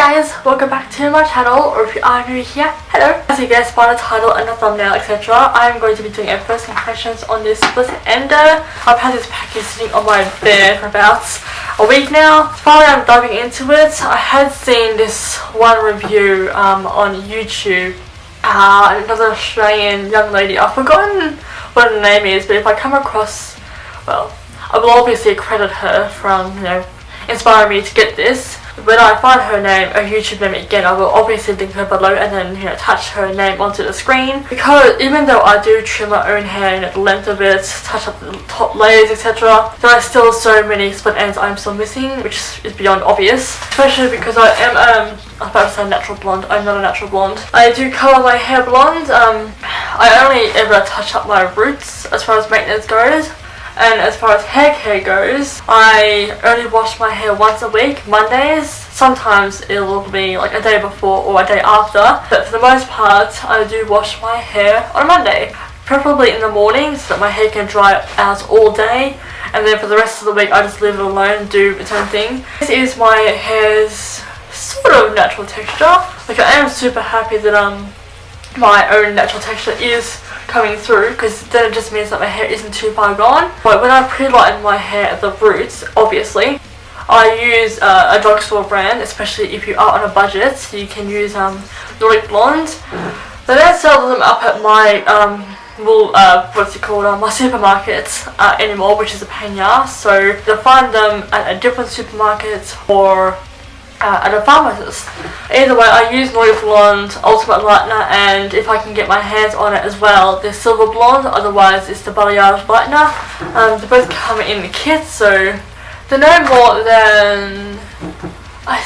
guys, welcome back to my channel, or if you are new here, hello. As you guessed by the title and the thumbnail, etc., I am going to be doing a first impressions on this split ender. I've had this package sitting on my bed for about a week now. Finally I'm diving into it. I had seen this one review on YouTube. Another Australian young lady, I've forgotten what her name is, but if I come across, well, I will obviously credit her from, inspiring me to get this. When I find her name, her YouTube name again, I will obviously link her below and then attach her name onto the screen. Because even though I do trim my own hair, the length of it, touch up the top layers, etc., there are still so many split ends I'm still missing, which is beyond obvious. Especially because I am I was about to say natural blonde. I'm not a natural blonde. I do colour my hair blonde. I only ever touch up my roots as far as maintenance goes. And as far as hair care goes, I only wash my hair once a week, Mondays. Sometimes it will be like a day before or a day after, but for the most part I do wash my hair on a Monday, preferably in the morning so that my hair can dry out all day, and then for the rest of the week I just leave it alone and do its own thing. This is my hair's sort of natural texture. Like, I am super happy that my own natural texture is coming through, because then it just means that my hair isn't too far gone. But when I pre-lighten my hair at the roots, obviously, I use a drugstore brand, especially if you are on a budget. So you can use Nordic Blonde. They don't sell them up at my my supermarkets anymore, which is a pain in the ass. So you'll find them at a different supermarket or at a pharmacist. Either way, I use Nordic Blonde, Ultimate Lightener, and if I can get my hands on it as well, the Silver Blonde, otherwise it's the Balayage Lightener. They both come in the kit, so they're no more than, I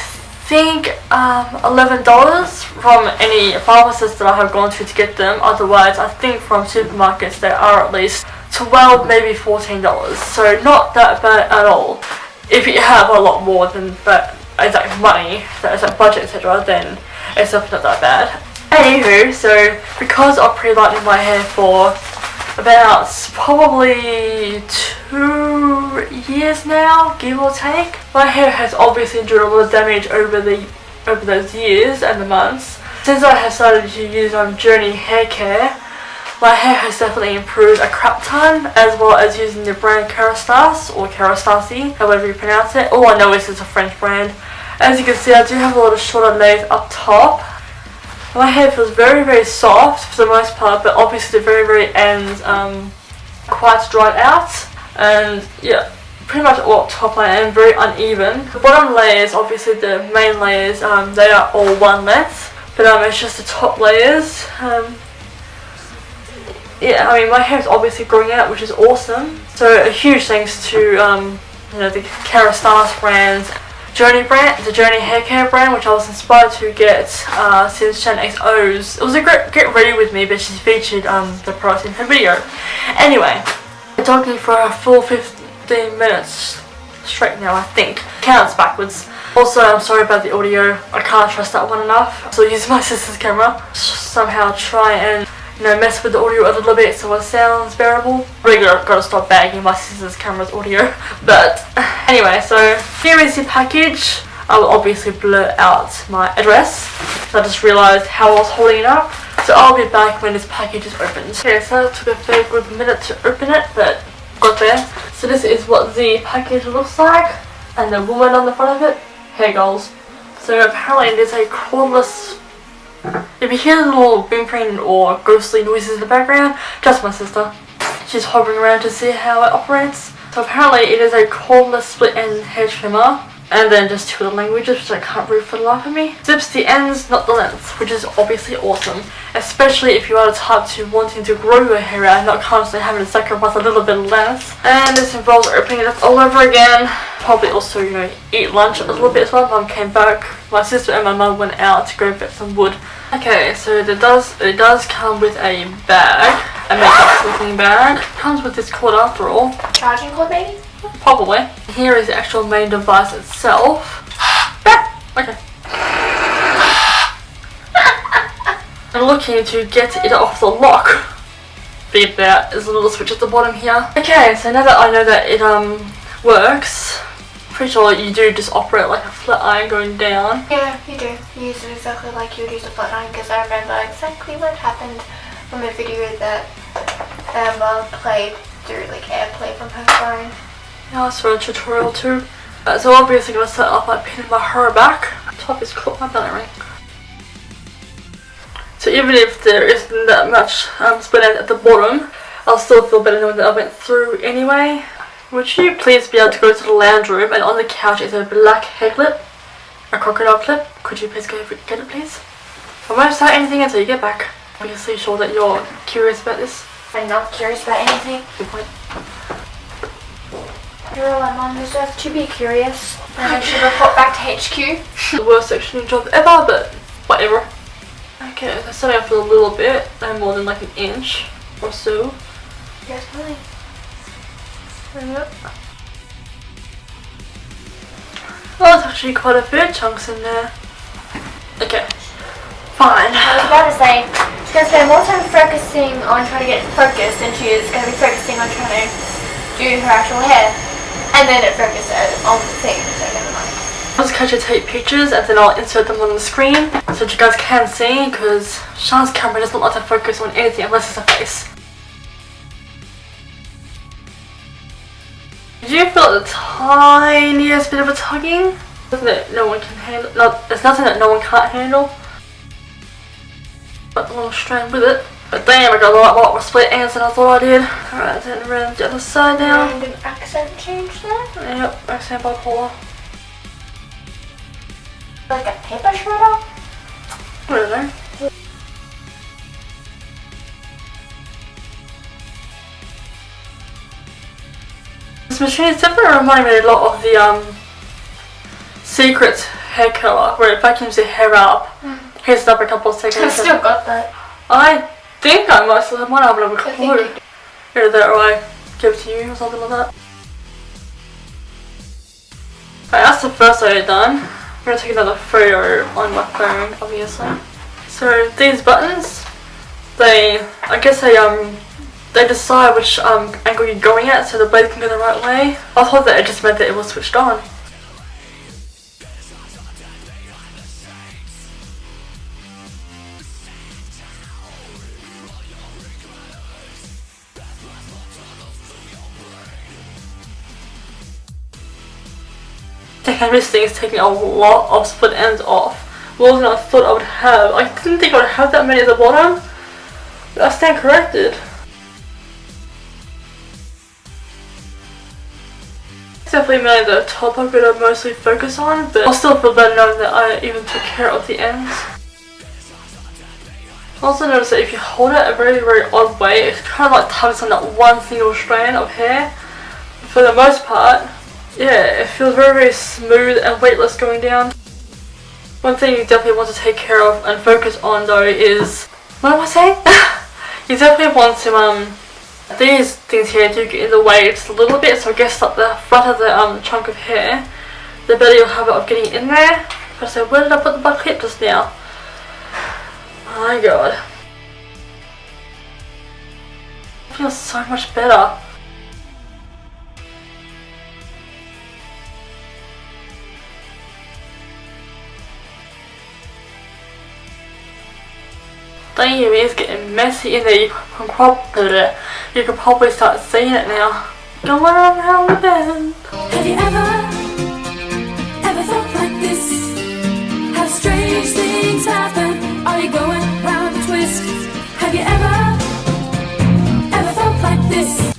think, $11 from any pharmacist that I have gone to get them. Otherwise, I think from supermarkets they are at least $12, maybe $14, so not that bad at all. If you have a lot more than that exact money, that exact budget, etc., then it's definitely not that bad. Anywho, so because I've pre-lightened my hair for about probably 2 years now, give or take, my hair has obviously endured a lot of damage over those years and the months. Since I have started to use Journey hair care, my hair has definitely improved a crap ton, as well as using the brand Kerastase, or Kerastase, however you pronounce it. All I know is it's a French brand. As you can see, I do have a lot of shorter layers up top. My hair feels very, very soft for the most part, but obviously the very, very ends quite dried out. And yeah, pretty much all up top I am very uneven. The bottom layers, obviously the main layers, they are all one length, but it's just the top layers. Yeah, I mean, my hair is obviously growing out, which is awesome. So a huge thanks to the Kerastase brands, the Journey hair care brand, which I was inspired to get since Shan XO's. It was a great get ready with me, but she featured the product in her video. Anyway, I'm talking for a full 15 minutes straight now, I think. Counts backwards. Also, I'm sorry about the audio. I can't trust that one enough. So I use my sister's camera. Somehow try and mess with the audio a little bit so it sounds bearable. Really gotta stop bagging my sister's camera's audio. But anyway, so here is the package. I will obviously blur out my address. So I just realised how I was holding it up. So I'll be back when this package is opened. Okay, so it took a fair good minute to open it, but got there. So this is what the package looks like, and the woman on the front of it, hair goals. So apparently there's a cordless. If you hear little whimpering or ghostly noises in the background, just my sister. She's hovering around to see how it operates. So apparently it is a cordless split end hair trimmer, and then just two other languages which I can't read for the life of me. Zips the ends, not the length, which is obviously awesome, especially if you are the type to wanting to grow your hair out and not constantly having to sacrifice a little bit of length. And this involves opening it up all over again. Probably also, eat lunch a little bit as well. Mum came back, my sister and my mum went out to go get some wood. Okay, so it does come with a bag, a makeup looking bag. It comes with this cord after all. Charging cord, maybe? Probably. Here is the actual main device itself. Okay. I'm looking to get it off the lock. Beep, there is a little switch at the bottom here. Okay, so now that I know that it works, pretty sure you do just operate like a flat iron going down. Yeah, you do. You use it exactly like you would use a flat iron, because I remember exactly what happened from a video that Emma played through like airplay from her phone. Yeah, I saw a tutorial too. So obviously I'm going to set up by pinning my hair back. Top is caught my belly ring. So even if there isn't that much split end at the bottom, I'll still feel better knowing that I went through anyway. Would you please be able to go to the lounge room, and on the couch is a black hair clip, a crocodile clip. Could you please go get it please? I won't say anything until you get back. Obviously sure that you're curious about this. I'm not curious about anything. Good point. You're all I'm on deserve to be curious. And I should report back to HQ. The worst sectioning job ever, but whatever. Okay, so starting off with a little bit, no more than like an inch or so. Yes, really. Yep. Oh, there's actually quite a few chunks in there. Okay, fine. I was about to say, she's going to spend more time focusing on trying to get focused than she is going to be focusing on trying to do her actual hair. And then it focuses on the thing, so never mind. I'll just catch you take pictures and then I'll insert them on the screen so that you guys can see, because Sean's camera doesn't like to focus on anything unless it's a face. Did you feel the tiniest bit of a tugging? Nothing that no one can handle. There's nothing that no one can't handle. Got the little strand with it. But damn, I got a lot more split ends than I thought I did. Alright, then around the other side now. Random accent change there. Yep, accent bipolar. Like a paper shredder? I don't know. This machine is definitely reminding me a lot of the Secret hair curler, where it vacuums your hair up, heats it up a couple of seconds. I've still got that. I think I might have a clue. Either that or I give it to you or something like that. Right, that's the first I had done. I'm going to take another photo on my phone, obviously. So these buttons, I guess they decide which angle you're going at so the blade can go the right way. I thought that it just meant that it was switched on. This thing is taking a lot of split ends off. More than I thought I would have. I didn't think I would have that many at the bottom. I stand corrected. It's definitely mainly the top I'm going to mostly focus on, but I'll still feel better knowing that I even took care of the ends. I also noticed that if you hold it a very, very odd way, it kind of like tugs on that one single strand of hair. For the most part, yeah, it feels very, very smooth and weightless going down. One thing you definitely want to take care of and focus on though is, what am I saying? You definitely want to, these things here do get in the way just a little bit, so I guess like the front of the chunk of hair, the better you'll have it of getting in there. But so where did I put the butt clip just now? Oh my god. It feels so much better. Damn, it's getting messy in there. You can probably start seeing it now. Going around the bend. Have you ever felt like this? How strange things happen. Are you going round a twist? Have you ever felt like this?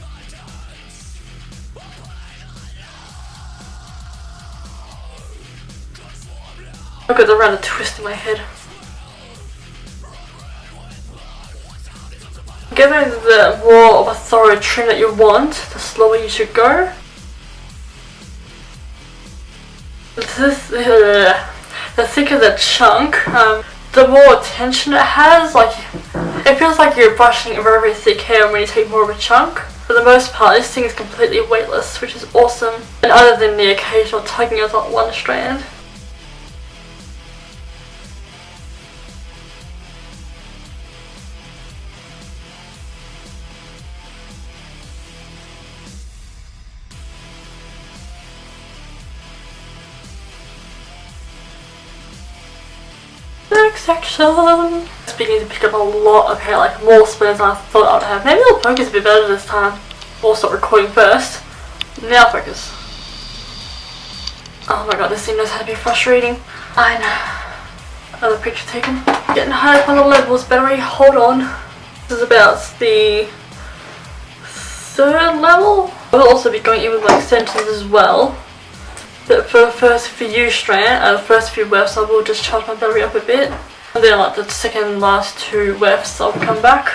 I've got the round a twist in my head. Given the more of a thorough trim that you want, the slower you should go. The thicker the chunk, the more tension it has. Like, it feels like you're brushing a very, very thick hair when you take more of a chunk. For the most part, this thing is completely weightless, which is awesome. And other than the occasional tugging of that one strand. Next section. It's beginning to pick up a lot of hair, like more split than I thought I would have. Maybe I'll focus a bit better this time. We'll start recording first. Now focus. Oh my god, this thing knows how to be frustrating. I know. Another picture taken. Getting high on the levels, battery, hold on. This is about the 3rd level. We'll also be going in with my extensions as well. But for the first few the first few wefts, I will just charge my battery up a bit. And then like the second last 2 wefts, I'll come back.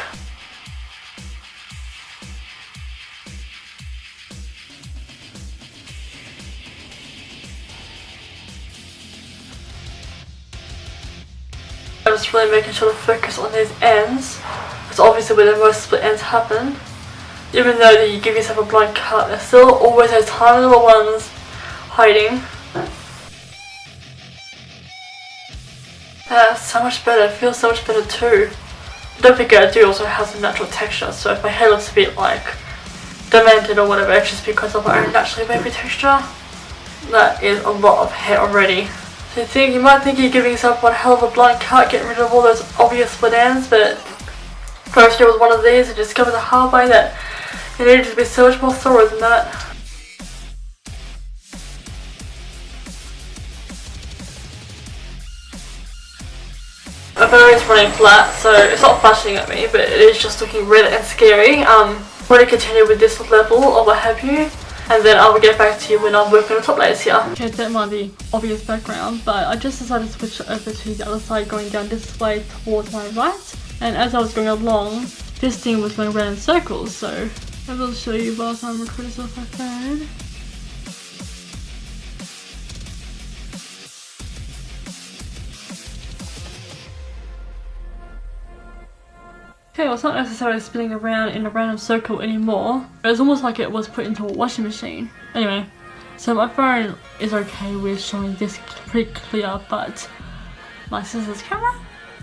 I'm just really making sure to focus on these ends. Because obviously where the most split ends happen. Even though that you give yourself a blind cut, there's still always those tiny little ones hiding. That's so much better, it feels so much better too. Don't forget I do also have some natural texture, so if my hair looks a bit like demented or whatever, it's just because of my own naturally wavy texture. That is a lot of hair already. So you might think you're giving yourself one hell of a blind cut, getting rid of all those obvious split ends, but first year was one of these, and discovered the hard way that it needed to be so much more thorough than that. My battery is running flat, so it's not flashing at me, but it is just looking red and scary. I'm going to continue with this level or what have you, and then I will get back to you when I'm working on the top layers here. Okay, don't mind the obvious background, but I just decided to switch over to the other side, going down this way towards my right. And as I was going along, this thing was going around in circles, so I will show you whilst I'm recording this off my phone. Okay, well, it's not necessarily spinning around in a random circle anymore. It was almost like it was put into a washing machine. Anyway, so my phone is okay with showing this pretty clear, but my scissors camera?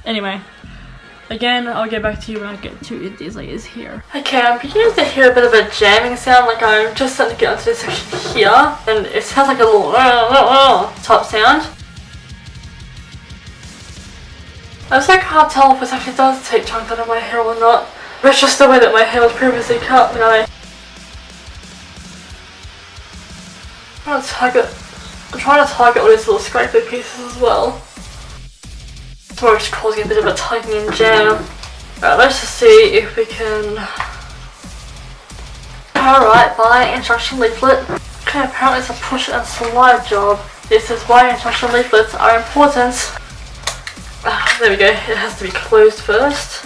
Anyway, again, I'll get back to you when I get to these layers here. Okay, I'm beginning to hear a bit of a jamming sound, like I'm just starting to get onto this section here, and it sounds like a little type sound. I just can't tell if this actually does take chunks out of my hair or not. But it's just the way that my hair was previously cut when I'm trying to target all these little scraper pieces as well. So it's causing a bit of a tugging and jam. Alright, let's just see if we can... Alright, buy instruction leaflet. Okay, apparently it's a push and slide job. This is why instruction leaflets are important. There we go, it has to be closed first.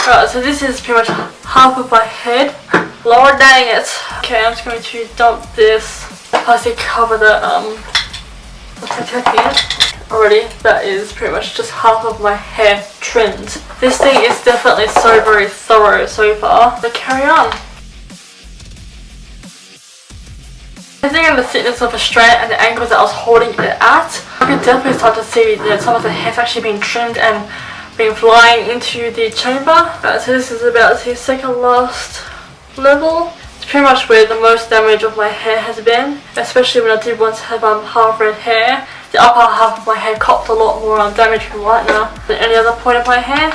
Alright, so this is pretty much half of my head. Lord dang it. Okay, I'm just going to dump this plastic cover that protecting it. Already, that is pretty much just half of my hair trimmed. This thing is definitely so very thorough so far, but carry on. Depending on the thickness of the strand and the angles that I was holding it at, I could definitely start to see that some of the hair's actually being trimmed and being flying into the chamber. So this is about the second last level. It's pretty much where the most damage of my hair has been, especially when I did once have half red hair. The upper half of my hair copped a lot more damage from right now than any other point of my hair.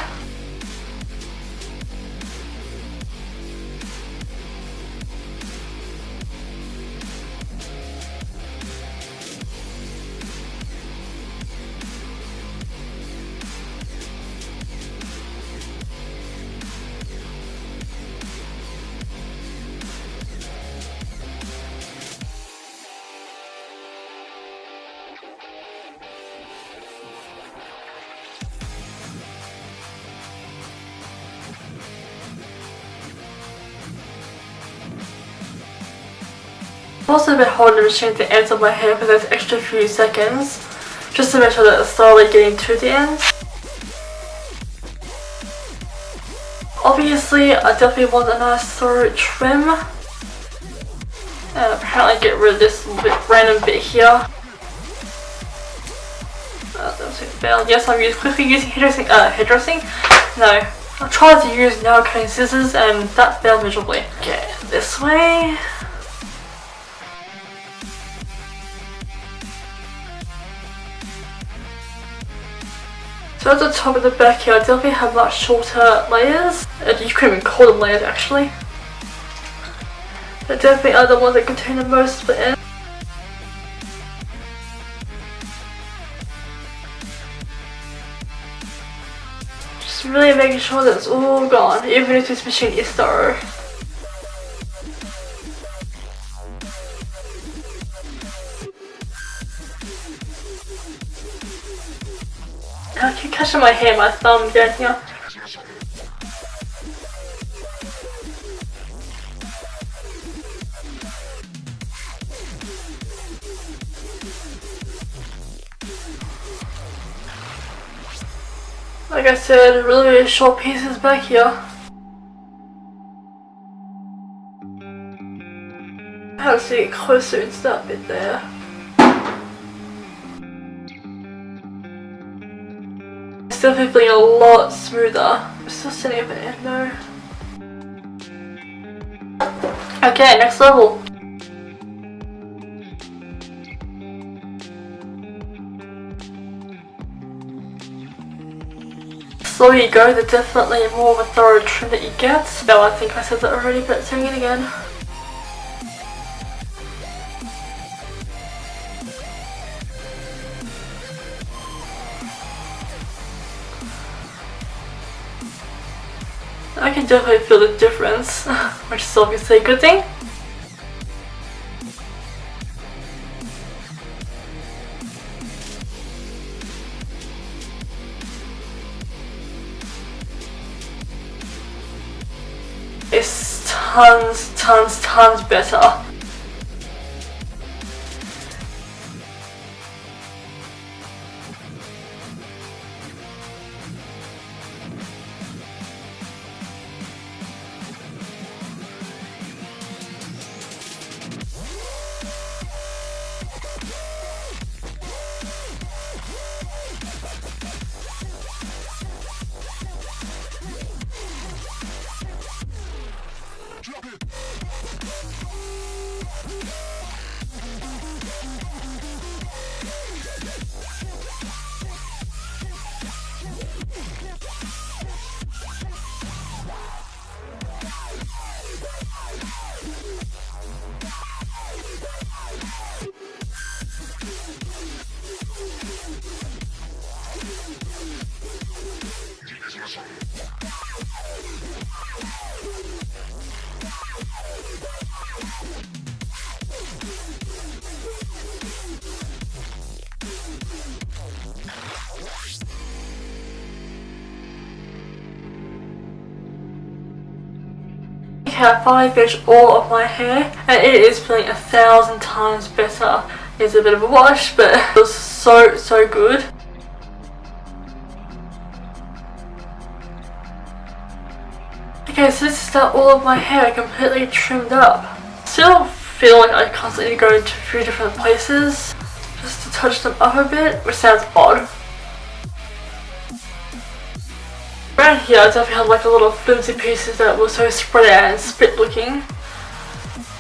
I've also been holding the machine to the ends of my hair for those extra few seconds, just to make sure that it's slowly getting to the ends. Obviously, I definitely want a nice thorough trim. And apparently get rid of this random bit here. That was failed. Yes, I'm quickly using hairdressing. No, I tried to use nail cutting scissors and that failed miserably. Okay, this way. So So at the top of the back here, I definitely have much shorter layers. And you couldn't even call them layers actually. They definitely are the ones that contain the most split ends. Just really making sure that it's all gone, even if this machine is thorough. I keep catching my hair, my thumb down here. Like I said, really short pieces back here. How to get closer into that bit there. It's definitely feeling a lot smoother. I'm still sitting a bit in though. Okay, next level. So you go, there's definitely more of a thorough trim that you get. Though I think I said that already, but saying it again. I can definitely feel the difference, which is obviously a good thing. It's tons better. Okay, I finally finished all of my hair and it is feeling 1,000 times better. It's a bit of a wash, but it was so good. Okay, so this is now all of my hair completely trimmed up. Still feel like I constantly go into a few different places just to touch them up a bit, which sounds odd. Around here I definitely have like a little flimsy pieces that were so spread out and split looking.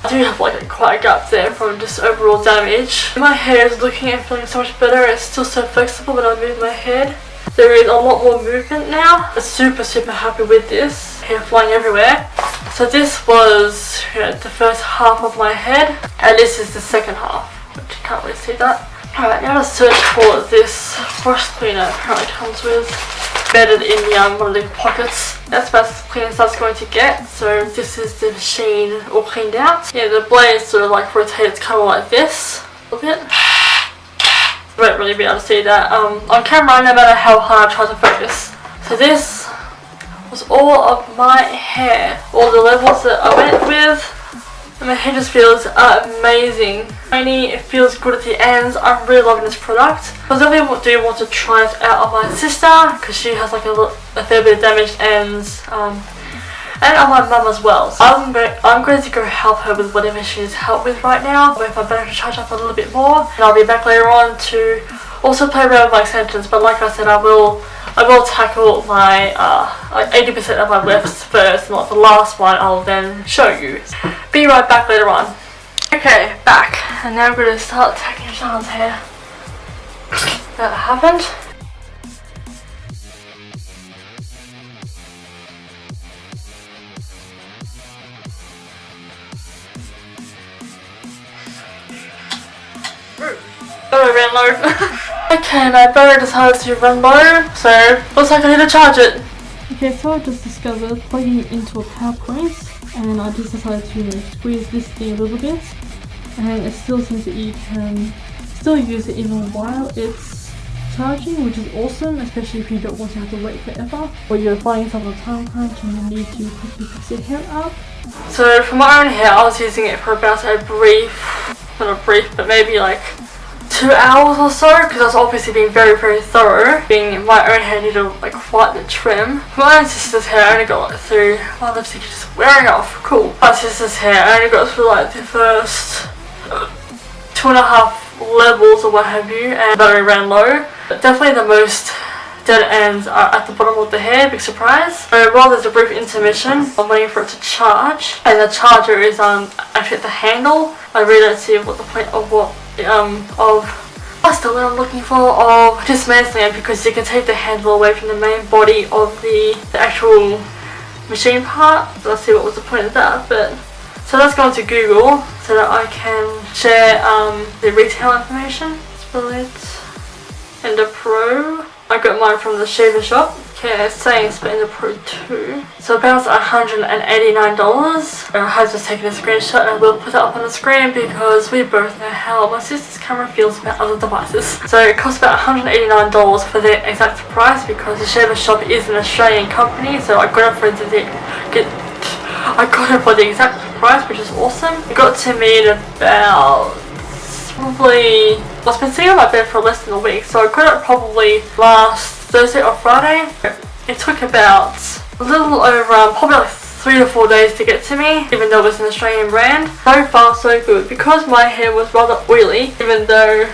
I do have like quite a gap there from just overall damage. My hair is looking and feeling so much better. It's still so flexible when I move my head. There is a lot more movement now. I'm super happy with this. Hair flying everywhere. So this was the first half of my head and this is the second half, which you can't really see that. Alright, now to search for this brush cleaner it apparently comes with. Embedded in one of the pockets. That's about as clean as that's going to get. So this is the machine all cleaned out. Yeah, the blade sort of like rotates kind of like this a little bit. You won't really be able to see that on camera no matter how hard I try to focus. So this was all of my hair, all the levels that I went with. And my hair just feels amazing. It feels good at the ends. I'm really loving this product. I definitely do want to try it out on my sister because she has like a fair bit of damaged ends. And on my mum as well. So I'm going to go help her with whatever she needs help with right now. But if I better to charge up a little bit more, and I'll be back later on to also play around with my extensions. But like I said, I will tackle my like 80% of my lifts first, and like the last one I'll then show you. Be right back later on. Okay, back, and now I'm going to start taking Sean's hair. That happened. battery ran low. Okay, my battery decided to run low, so looks like I need to charge it. Okay, so I just discovered plugging it into a power point, and I just decided to squeeze this thing a little bit, and it still seems that you can still use it even while it's charging, which is awesome, especially if you don't want to have to wait forever, or you're finding yourself on a time crunch and you need to quickly fix your hair up. So for my own hair, I was using it for about a brief, not a brief, but maybe like 2 hours or so, because I was obviously being very thorough. Being my own hair needed like quite the trim. For my own sister's hair, I only got like through, my lipstick is just wearing off, cool. My sister's hair, I only got through like the first 2.5 levels or what have you, and battery ran low. But definitely the most dead ends are at the bottom of the hair, big surprise. So while there's a brief intermission, I'm waiting for it to charge, and the charger is actually at the handle. I really don't see what the point of that's the word I'm looking for, of dismantling it, because you can take the handle away from the main body of the actual machine part. So let's see what was the point of that. But so let's go into Google so that I can share the retail information. Split Ender Pro. I got mine from the shaver shop. Okay, it's saying Split Ender Pro 2. So about $189. I have just taken a screenshot and I will put that up on the screen because we both know how my sister's camera feels about other devices. So it costs about $189 for the exact price, because the shaver shop is an Australian company, so I got it for the exact price, which is awesome. It got to me in about probably, well, it's been sitting on my bed for less than a week, so I got it probably last Thursday or Friday. It took about a little over probably like 3 to 4 days to get to me, even though it was an Australian brand. So far so good, because my hair was rather oily, even though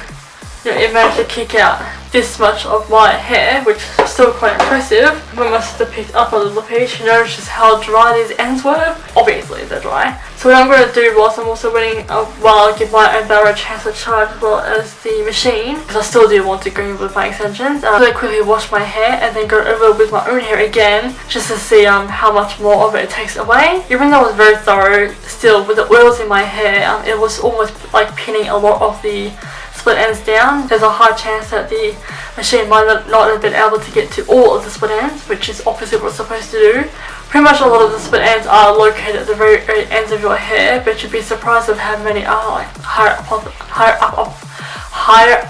it managed to kick out this much of my hair, which is still quite impressive. When my sister picked up a little piece, she noticed just how dry these ends were. Obviously they're dry. So what I'm going to do whilst I'm also waiting while I give my own battery a chance to charge as well as the machine, because I still do want to go with my extensions, I'm going to quickly wash my hair and then go over with my own hair again, just to see how much more of it takes away. Even though I was very thorough, still with the oils in my hair, it was almost like pinning a lot of the split ends down. There's a high chance that the machine might not have been able to get to all of the split ends, which is opposite what it's supposed to do. Pretty much a lot of the split ends are located at the very ends of your hair, but you'd be surprised of how many are like higher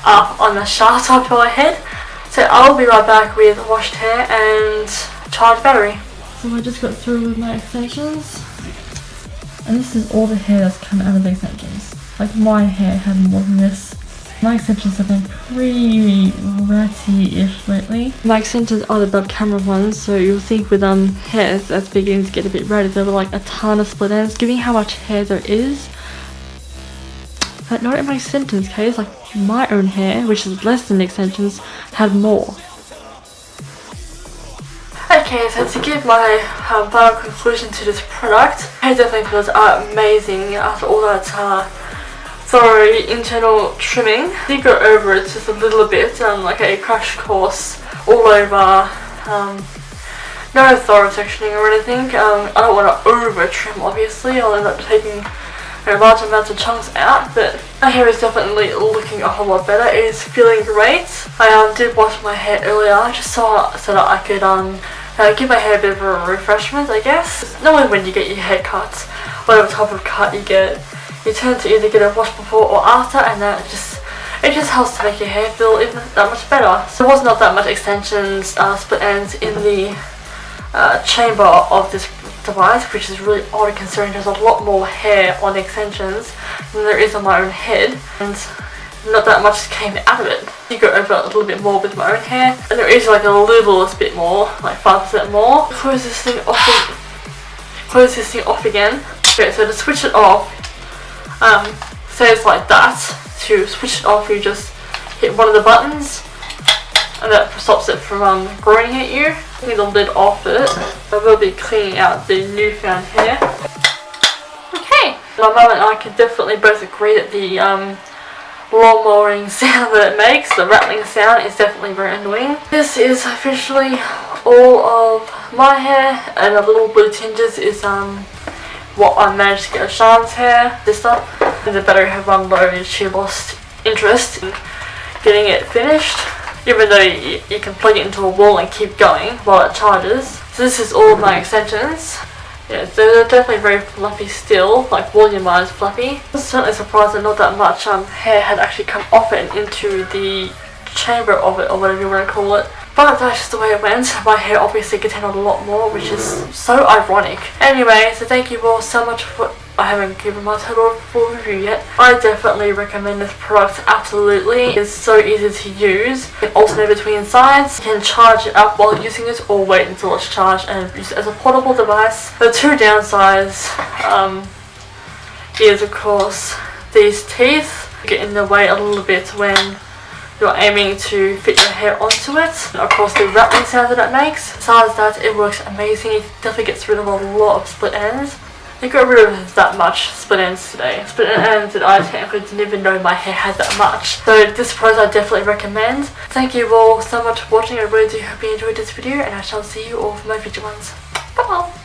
up on the shaft of your head. So I'll be right back with washed hair and charged battery. So I just got through with my extensions, and this is all the hair that's come out of the extensions. Like, my hair had more than this. My extensions have been pretty ratty-ish lately. My extensions are the bug camera ones, so you'll think with hairs that's beginning to get a bit ratty, there were like a ton of split ends, given how much hair there is. But not in my extensions case, like my own hair, which is less than the extensions, had more. Okay, so to give my final conclusion to this product, hair definitely feels amazing after all that thorough internal trimming. I did go over it just a little bit, like a crash course all over, no thorough sectioning or anything. I don't want to over trim, obviously. I'll end up taking large amounts of chunks out, but my hair is definitely looking a whole lot better. It is feeling great. I did wash my hair earlier just so that I could give my hair a bit of a refreshment, I guess. Normally when you get your hair cut, whatever type of cut you get, you tend to either get a wash before or after, and that it just helps to make your hair feel even that much better. So there was not that much extensions, split ends in the chamber of this device, which is really odd considering there's a lot more hair on the extensions than there is on my own head, and not that much came out of it. You go over a little bit more with my own hair, and there is like a little bit more, like 5% more. Close this thing off again. Okay, so to switch it off, say it's like that. To switch it off, you just hit one of the buttons, and that stops it from growing at you. Taking the lid off it, I will be cleaning out the newfound hair. Okay, my mum and I can definitely both agree that the lawnmowing sound that it makes, the rattling sound, is definitely very annoying. This is officially all of my hair, and the little blue tinges is what I managed to get of Sean's hair, sister. And the battery had run low and she lost interest in getting it finished, even though you can plug it into a wall and keep going while it charges. So this is all of my extensions. Yeah, they're definitely very fluffy still, like volume-wise fluffy. I was certainly surprised that not that much hair had actually come off it and into the chamber of it, or whatever you want to call it. But that's just the way it went. My hair obviously contained a lot more, which is so ironic. Anyway, so thank you all so much for... I haven't given my total full review yet. I definitely recommend this product, absolutely. It's so easy to use. You can alternate between sides. You can charge it up while using it or wait until it's charged and use it as a portable device. The two downsides is of course these teeth get in the way a little bit when you're aiming to fit your hair onto it. And of course the rattling sound that it makes. Besides that, it works amazing. It definitely gets rid of a lot of split ends. I got rid of that much split ends today. Split ends that I technically didn't even know my hair had that much. So this product I definitely recommend. Thank you all so much for watching. I really do hope you enjoyed this video, and I shall see you all for my future ones. Bye!